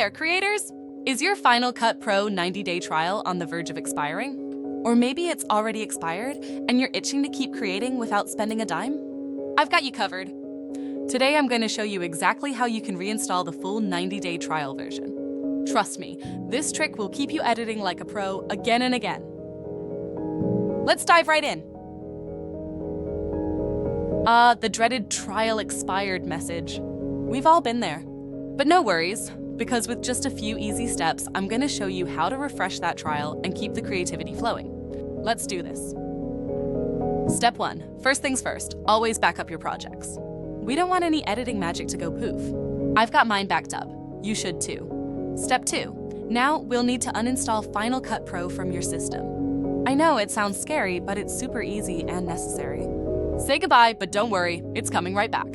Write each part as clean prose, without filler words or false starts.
there, creators! Is your Final Cut Pro 90-day trial on the verge of expiring? Or maybe it's already expired and you're itching to keep creating without spending a dime? I've got you covered. Today I'm going to show you exactly how you can reinstall the full 90-day trial version. Trust me, this trick will keep you editing like a pro again and again. Let's dive right in. The dreaded trial expired message. We've all been there. But no worries, because with just a few easy steps, I'm going to show you how to refresh that trial and keep the creativity flowing. Let's do this. Step 1. First things first, always back up your projects. We don't want any editing magic to go poof. I've got mine backed up. You should too. Step 2. Now we'll need to uninstall Final Cut Pro from your system. I know it sounds scary, but it's super easy and necessary. Say goodbye, but don't worry, it's coming right back.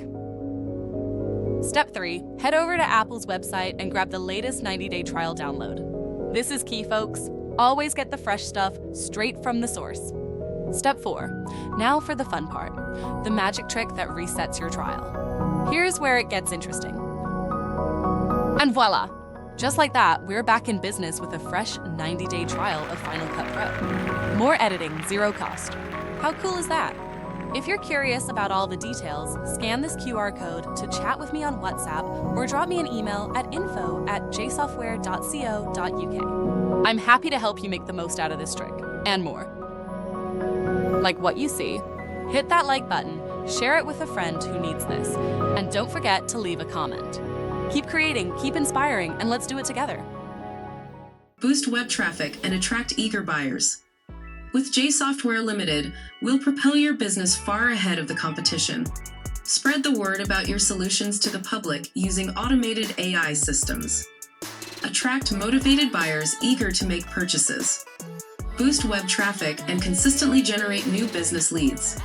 Step 3. Head over to Apple's website and grab the latest 90-day trial download. This is key, folks. Always get the fresh stuff straight from the source. Step 4. Now for the fun part, the magic trick that resets your trial. Here's where it gets interesting. And voila! Just like that, we're back in business with a fresh 90-day trial of Final Cut Pro. More editing, zero cost. How cool is that? If you're curious about all the details, scan this QR code to chat with me on WhatsApp or drop me an email at info@jsoftware.co.uk. I'm happy to help you make the most out of this trick, and more. Like what you see, hit that like button, share it with a friend who needs this, and don't forget to leave a comment. Keep creating, keep inspiring, and let's do it together. Boost web traffic and attract eager buyers. With JSoftware Limited, we'll propel your business far ahead of the competition. Spread the word about your solutions to the public using automated AI systems. Attract motivated buyers eager to make purchases. Boost web traffic and consistently generate new business leads.